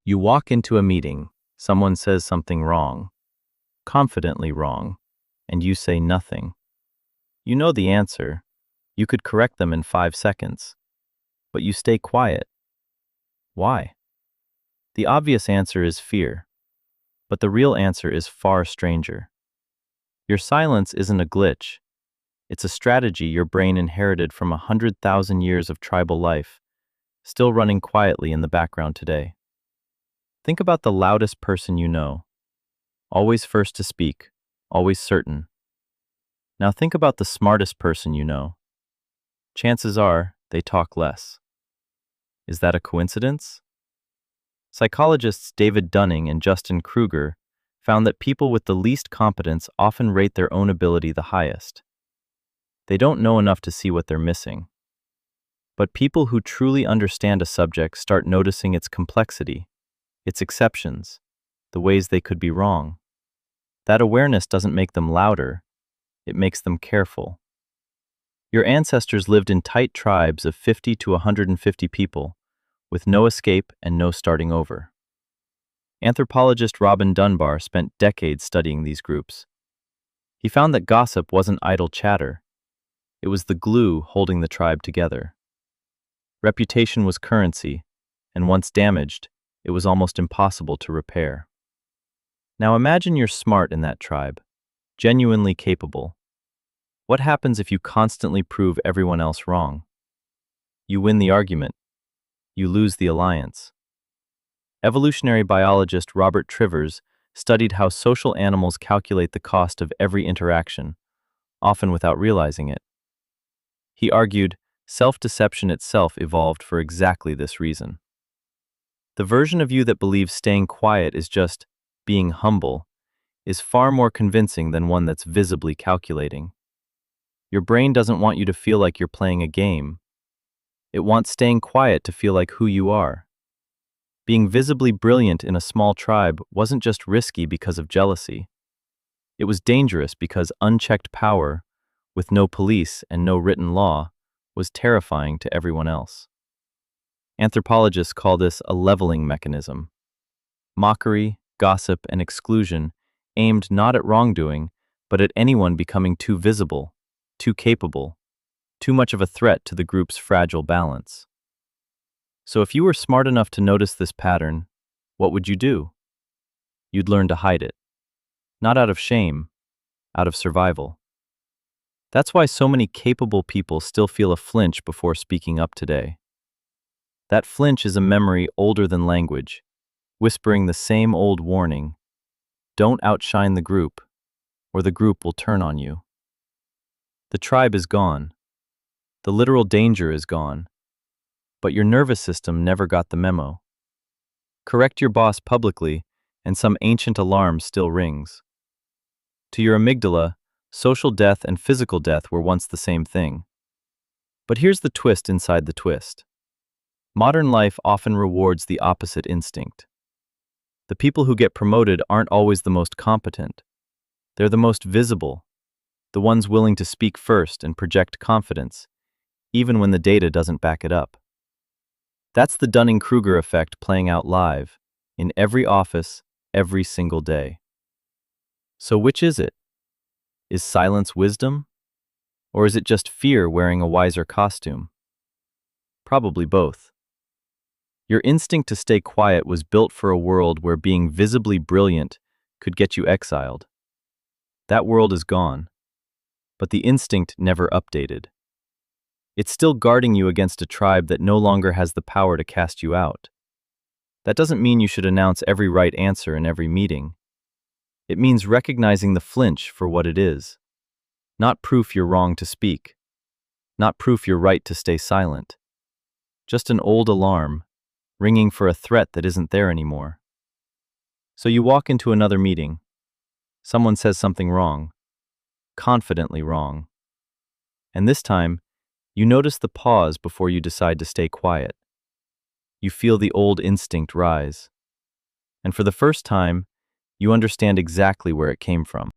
You walk into a meeting, someone says something wrong, confidently wrong, and you say nothing. You know the answer. You could correct them in 5 seconds. But you stay quiet. Why? The obvious answer is fear. But the real answer is far stranger. Your silence isn't a glitch. It's a strategy your brain inherited from 100,000 years of tribal life, still running quietly in the background today. Think about the loudest person you know. Always first to speak, always certain. Now think about the smartest person you know. Chances are they talk less. Is that a coincidence? Psychologists David Dunning and Dunning-Kruger found that people with the least competence often rate their own ability the highest. They don't know enough to see what they're missing. But people who truly understand a subject start noticing its complexity, its exceptions, the ways they could be wrong. That awareness doesn't make them louder, it makes them careful. Your ancestors lived in tight tribes of 50 to 150 people, with no escape and no starting over. Anthropologist Robin Dunbar spent decades studying these groups. He found that gossip wasn't idle chatter. It was the glue holding the tribe together. Reputation was currency, and once damaged, it was almost impossible to repair. Now imagine you're smart in that tribe, genuinely capable. What happens if you constantly prove everyone else wrong? You win the argument. You lose the alliance. Evolutionary biologist Robert Trivers studied how social animals calculate the cost of every interaction, often without realizing it. He argued self-deception itself evolved for exactly this reason. The version of you that believes staying quiet is just being humble is far more convincing than one that's visibly calculating. Your brain doesn't want you to feel like you're playing a game. It wants staying quiet to feel like who you are. Being visibly brilliant in a small tribe wasn't just risky because of jealousy. It was dangerous because unchecked power, with no police and no written law, was terrifying to everyone else. Anthropologists call this a leveling mechanism. Mockery, gossip, and exclusion aimed not at wrongdoing, but at anyone becoming too visible, too capable, too much of a threat to the group's fragile balance. So if you were smart enough to notice this pattern, what would you do? You'd learn to hide it. Not out of shame, out of survival. That's why so many capable people still feel a flinch before speaking up today. That flinch is a memory older than language, whispering the same old warning: don't outshine the group, or the group will turn on you. The tribe is gone. The literal danger is gone. But your nervous system never got the memo. Correct your boss publicly, and some ancient alarm still rings. To your amygdala, social death and physical death were once the same thing. But here's the twist inside the twist. Modern life often rewards the opposite instinct. The people who get promoted aren't always the most competent. They're the most visible, the ones willing to speak first and project confidence, even when the data doesn't back it up. That's the Dunning-Kruger effect playing out live, in every office, every single day. So which is it? Is silence wisdom? Or is it just fear wearing a wiser costume? Probably both. Your instinct to stay quiet was built for a world where being visibly brilliant could get you exiled. That world is gone, but the instinct never updated. It's still guarding you against a tribe that no longer has the power to cast you out. That doesn't mean you should announce every right answer in every meeting. It means recognizing the flinch for what it is. Not proof you're wrong to speak. Not proof you're right to stay silent. Just an old alarm, ringing for a threat that isn't there anymore. So you walk into another meeting. Someone says something wrong. Confidently wrong. And this time, you notice the pause before you decide to stay quiet. You feel the old instinct rise. And for the first time, you understand exactly where it came from.